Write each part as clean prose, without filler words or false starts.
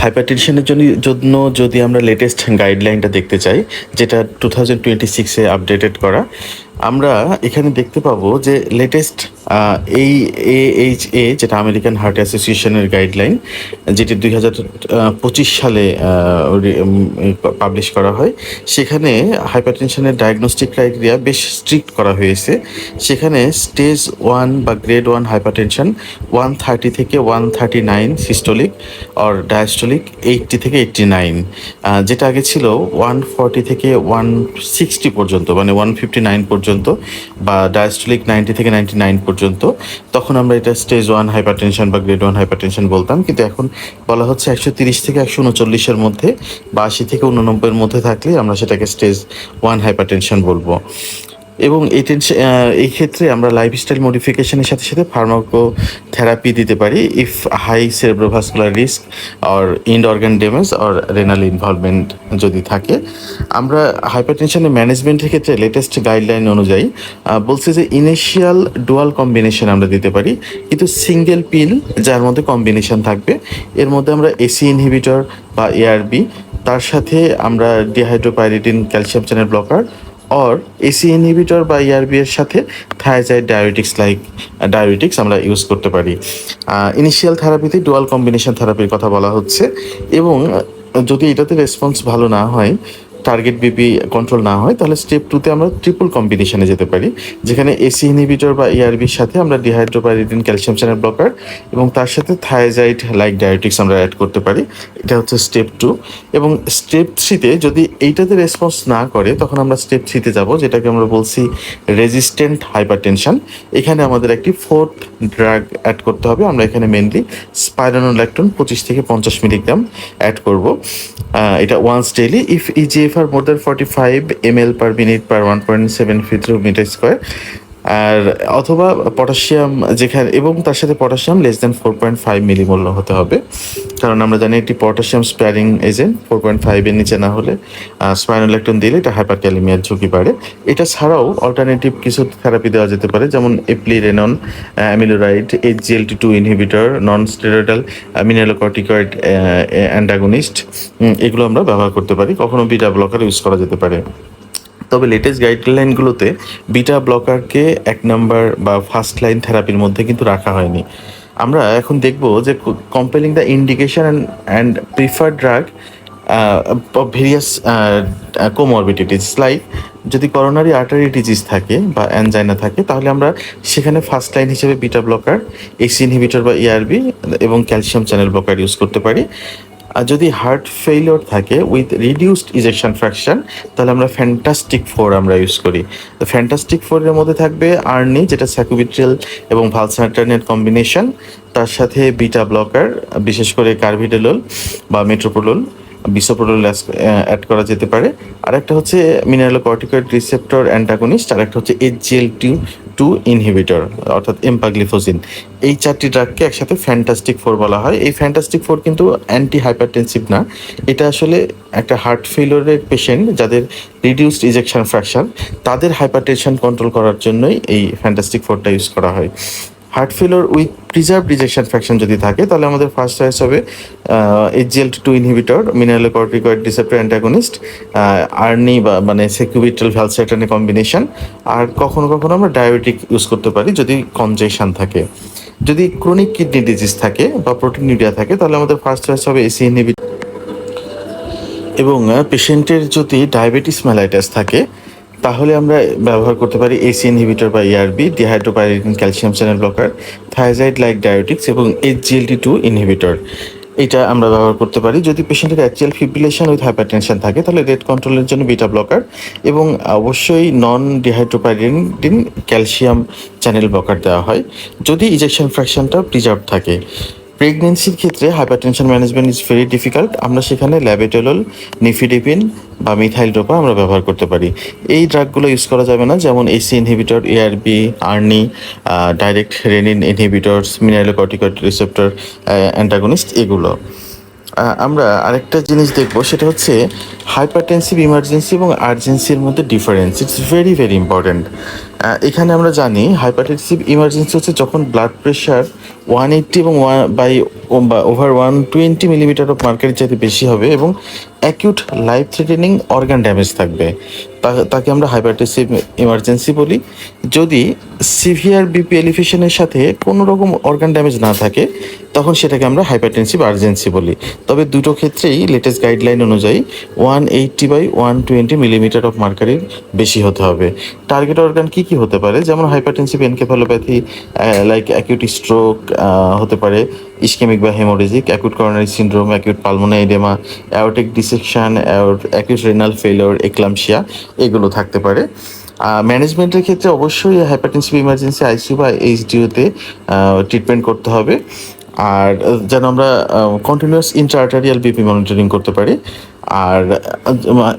হাইপারটেনশনের জন্য যদি আমরা লেটেস্ট গাইডলাইনটা দেখতে চাই, যেটা 2026-এ আপডেটেড করা, আমরা এখানে দেখতে পাবো যে লেটেস্ট এই AHA, যেটা আমেরিকান হার্ট অ্যাসোসিয়েশনের গাইডলাইন, যেটি 2025 সালে পাবলিশ করা হয়, সেখানে হাইপারটেনশনের ডায়াগনস্টিক ক্রাইটেরিয়া বেশ স্ট্রিক্ট করা হয়েছে। সেখানে স্টেজ 1 বা গ্রেড 1 হাইপারটেনশন 130 থেকে 139 সিস্টোলিক আর ডায়াস্টোলিক 80 থেকে 89, যেটা আগে ছিল 140 থেকে 160 পর্যন্ত, মানে 159 পর্যন্ত, বা ডায়াস্টোলিক 90 থেকে 99 পর্যন্ত। তখন আমরা এটা স্টেজ 1 হাইপারটেনশন বা গ্রেড 1 হাইপারটেনশন বলতাম, কিন্তু এখন বলা হচ্ছে 130 থেকে 139-এর মধ্যে বা 80 থেকে 89-এর মধ্যে থাকলে আমরা সেটাকে স্টেজ 1 হাইপারটেনশন বলবো। এবং এই ক্ষেত্রে আমরা লাইফস্টাইল মডিফিকেশনের সাথে সাথে ফার্মাকোথেরাপি দিতে পারি if high cerebrovascular risk or end organ damage or renal involvement যদি থাকে। আমরা হাইপারটেনশনের ম্যানেজমেন্টের ক্ষেত্রে লেটেস্ট গাইডলাইন অনুযায়ী বলছে যে ইনিশিয়াল ডুয়াল কম্বিনেশন আমরা দিতে পারি, কিন্তু সিঙ্গেল পিল যার মধ্যে কম্বিনেশন থাকবে, এর মধ্যে আমরা এসি ইনহিবিটর বা এআরবি, তার সাথে আমরা dihydropyridine calcium channel blocker or ACE inhibitor বা ইআরবি এর সাথে থায়াজাইড ডায়াবেটিক্স আমরা ইউজ করতে পারি। ইনিশিয়াল থেরাপিতে ডুয়াল কম্বিনেশন থেরাপির কথা বলা হচ্ছে। এবং যদি এটাতে রেসপন্স ভালো না হয়, টার্গেট বিপি কন্ট্রোল না হয়, তাহলে স্টেপ 2-তে আমরা ট্রিপল কম্বিনেশনে যেতে পারি, যেখানে এসি ইনহিবিটর বা ইআরবির সাথে আমরা ডিহাইড্রোপাইরিডিন ক্যালসিয়াম চ্যানেল ব্লকার এবং তার সাথে থায়াজাইড ডায়াবেটিক্স আমরা অ্যাড করতে পারি। এটা হচ্ছে স্টেপ 2। এবং স্টেপ 3-তে যদি এইটাতে রেসপন্স না করে, তখন আমরা স্টেপ 3-তে যাব, যেটাকে আমরা বলছি রেজিস্ট্যান্ট হাইপারটেনশন। এখানে আমাদের একটি ফোর্থ ড্রাগ অ্যাড করতে হবে। আমরা এখানে মেনলি স্পাইরোনোল্যাকটোন 25 থেকে 50 মিলিগ্রাম অ্যাড করব। এটা once daily if eGFR more than 45 ml per minute per 1.7 feet through meter square, আর অথবা পটাশিয়াম, যেখানে এবং তার সাথে পটাশিয়াম লেস দেন 4.5 মিলিমোল হতে হবে, কারণ আমরা জানি এটি পটাশিয়াম স্প্যারিং এজেন্ট। 4.5-এর নিচে না হলে স্পাইনোল্যাকটোন দিলে এটা হাইপারক্যালেমিয়ার ঝুঁকি বাড়ে। এটা ছাড়াও অল্টারনেটিভ কিছু থেরাপি দেওয়া যেতে পারে, যেমন eplerenone, amiloride, HGLT2 inhibitor, non steroidal mineralocorticoid antagonist, এগুলো আমরা ব্যবহার করতে পারি। কখনো বিটা ব্লকার ইউজ করা যেতে পারে। তবে লেটেস্ট গাইডলাইনগুলোতে বিটা ব্লকারকে 1 নাম্বার বা ফার্স্ট লাইন থেরাপির মধ্যে কিন্তু রাখা হয়নি। আমরা এখন দেখব যে compelling the indication and preferred drug various comorbidities, like যদি করোনারি আর্টারি ডিজিজ থাকে বা অ্যানজাইনা থাকে, তাহলে আমরা সেখানে ফার্স্ট লাইন হিসেবে বিটা ব্লকার, এসি ইনহিবিটর বা ইআরবি এবং ক্যালসিয়াম চ্যানেল ব্লকার ইউজ করতে পারি। আর যদি হার্ট ফেইলিওর থাকে উইথ রিডিউসড ইজেকশন ফ্র্যাকশন, তাহলে আমরা ফ্যান্টাস্টিক 4 আমরা ইউজ করি। তো ফ্যান্টাস্টিক 4-এর মধ্যে থাকবে আর্নি, যেটা স্যাকুবিট্রিল এবং ভালসারটানের কম্বিনেশন, তার সাথে বিটা ব্লকার, বিশেষ করে কার্ভিডেলোল বা মেট্রোপোলোল, বিসোপ্রোলোল অ্যাড করা যেতে পারে। আরেকটা হচ্ছে মিনারেলোকর্টিকয়েড রিসেপ্টর অ্যান্টাগনিস্ট, আরেকটা হচ্ছে HGLT2 ইনহিবিটর অর্থাৎ এম্পাগ্লিফোজিন। এই 4টি ড্রাগকে একসাথে ফ্যান্টাস্টিক 4 বলা হয়। এই ফ্যান্টাস্টিক 4 কিন্তু অ্যান্টি হাইপারটেনসিভ না, এটা আসলে একটা হার্ট ফেলিওরের পেশেন্ট যাদের রিডিউসড ইজেকশন ফ্র্যাকশন, তাদের হাইপারটেনশন কন্ট্রোল করার জন্যই এই ফ্যান্টাস্টিক 4টা ইউজ করা হয়। Heart failure with preserved ejection fraction যদি থাকে, তাহলে আমাদের ফার্স্ট চয়েস হবে HGLT2 inhibitor, mineralocorticoid receptor antagonist, ARNI বা মানে সেকুবিট্রাল ভ্যালসারটানের কম্বিনেশন। আর কখনো কখনো আমরা ডায়াবেটিক ইউজ করতে পারি যদি কনজেশন থাকে। যদি ক্রনিক কিডনি ডিজিজ থাকে বা প্রোটিনিউরিয়া থাকে, তাহলে আমাদের ফার্স্ট চয়েস হবে এসি ইনহিবিটর। এবং পেশেন্টের যদি ডায়াবেটিস মেলাইটাস থাকে, তাহলে আমরা ব্যবহার করতে পারি এসি ইনহিবিটর বা ARB, dihydropyridine calcium channel blocker, thiazide diuretics এবং HGLT2 ইনহিবিটর। এটা আমরা ব্যবহার করতে পারি। যদি পেশেন্টের অ্যাট্রিয়াল ফিব্রিলেশন উইথ হাইপারটেনশন থাকে, তাহলে রেট কন্ট্রোলের জন্য বিটা ব্লকার এবং অবশ্যই নন ডিহাইড্রোপাইরিডিন ক্যালসিয়াম চ্যানেল ব্লকার দেওয়া হয় যদি ইজেকশন ফ্র্যাকশনটা প্রিজার্ভ থাকে। প্রেগনেন্সির ক্ষেত্রে hypertension management is very difficult. আমরা সেখানে ল্যাবেটোলল, নিফিডিপিন বা মিথাইল ডোপা আমরা ব্যবহার করতে পারি। এই ড্রাগগুলো ইউজ করা যাবে না, যেমন ACE inhibitor, ARB, ARNI, direct renin inhibitors, mineralocorticoid receptor antagonist, এগুলো। আমরা আরেকটা জিনিস দেখব, সেটা হচ্ছে হাইপারটেনসিভ ইমার্জেন্সি এবং আর্জেন্সির মধ্যে difference. It's very very important. এখানে আমরা জানি হাইপারটেনসিভ ইমার্জেন্সি হচ্ছে যখন ব্লাড প্রেশার 180 এবং ওভার 120 মিলিমিটার অফ মার্কারির চাইতে বেশি হবে এবং acute life threatening organ damage থাকবে, তাকে আমরা হাইপারটেনসিভ ইমার্জেন্সি বলি। যদি সিভিয়ার বিপি এলিভেশনের সাথে কোনো রকম অর্গান ড্যামেজ না থাকে তখন সেটাকে আমরা হাইপারটেনসিভ আর্জেন্সি বলি। তবে দুটো ক্ষেত্রেই লেটেস্ট গাইডলাইন অনুযায়ী 180/120 মিলিমিটার অফ মার্কারির বেশি হতে হবে। টার্গেট অর্গান কী কী হতে পারে, যেমন hypertensive encephalopathy, like acute stroke হতে পারে, ইসকেমিক বা haemorrhagic, acute coronary syndrome, acute pulmonary oedema, aortic dissection, acute renal failure, eclampsia, এগুলো থাকতে পারে। ম্যানেজমেন্টের ক্ষেত্রে অবশ্যই হাইপারটেনসিভ ইমার্জেন্সি আইসিইউ বা এইচডিইউতে ট্রিটমেন্ট করতে হবে। আর যেন আমরা কন্টিনিউয়াস ইন্ট্রাআর্টারিয়াল বিপি মনিটরিং করতে পারি। আর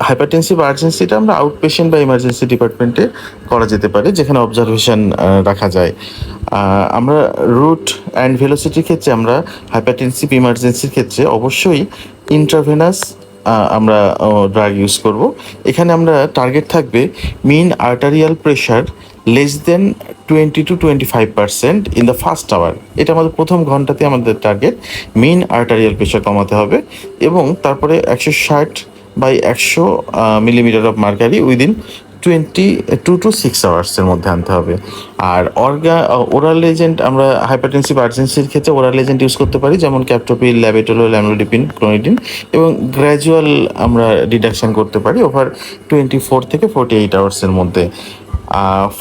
হাইপারটেনসিভ আর্জেন্সিটা আমরা আউট পেশেন্ট বা ইমার্জেন্সি ডিপার্টমেন্টে করা যেতে পারে, যেখানে অবজারভেশন রাখা যায়। আমরা রুট অ্যান্ড ভেলোসিটির ক্ষেত্রে আমরা হাইপারটেনসিভ ইমার্জেন্সির ক্ষেত্রে অবশ্যই ইন্ট্রাভেনাস আমরা ড্রাগ ইউজ করব। এখানে আমরা টার্গেট থাকবে mean arterial pressure less than 20 to 25% in the first hour. এটা আমাদের প্রথম ঘন্টাতে আমাদের টার্গেট মিন আর্টারিয়াল প্রেশার কমাতে হবে এবং তারপরে 160/100 millimetre of mercury within 22 to 6 আওয়ার্সের মধ্যে আনতে হবে। আর ওরাল এজেন্ট আমরা হাইপারটেনসিভ আর্জেন্সির ক্ষেত্রে ওরাল এজেন্ট ইউজ করতে পারি, যেমন ক্যাপটোপিল, ল্যাবেটোলোল, অ্যামলোডিপিন, ক্লোনিডিন, এবং গ্র্যাজুয়াল আমরা রিডাকশন করতে পারি ওভার 24 থেকে 48 আওয়ার্সের মধ্যে।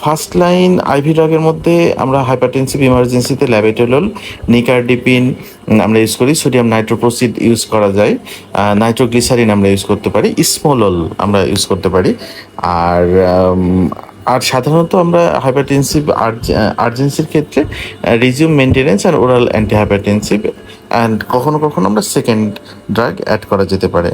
ফার্স্ট লাইন আইভি ড্রাগের মধ্যে আমরা হাইপারটেনসিভ ইমার্জেন্সিতে ল্যাবেটোলোল, নিকারডিপিন আমরা ইউজ করি, সোডিয়াম নাইট্রোপ্রোসিড ইউজ করা যায়, নাইট্রোগ্লিসারিন আমরা ইউজ করতে পারি, ইসমোলল আমরা ইউজ করতে পারি। আর আর সাধারণত আমরা হাইপারটেনসিভ আর্জেন্সির ক্ষেত্রে রিজিউম মেনটেনেন্স আর ওরাল অ্যান্টি হাইপারটেনসিভ অ্যান্ড কখনো কখনো আমরা সেকেন্ড ড্রাগ অ্যাড করা যেতে পারে।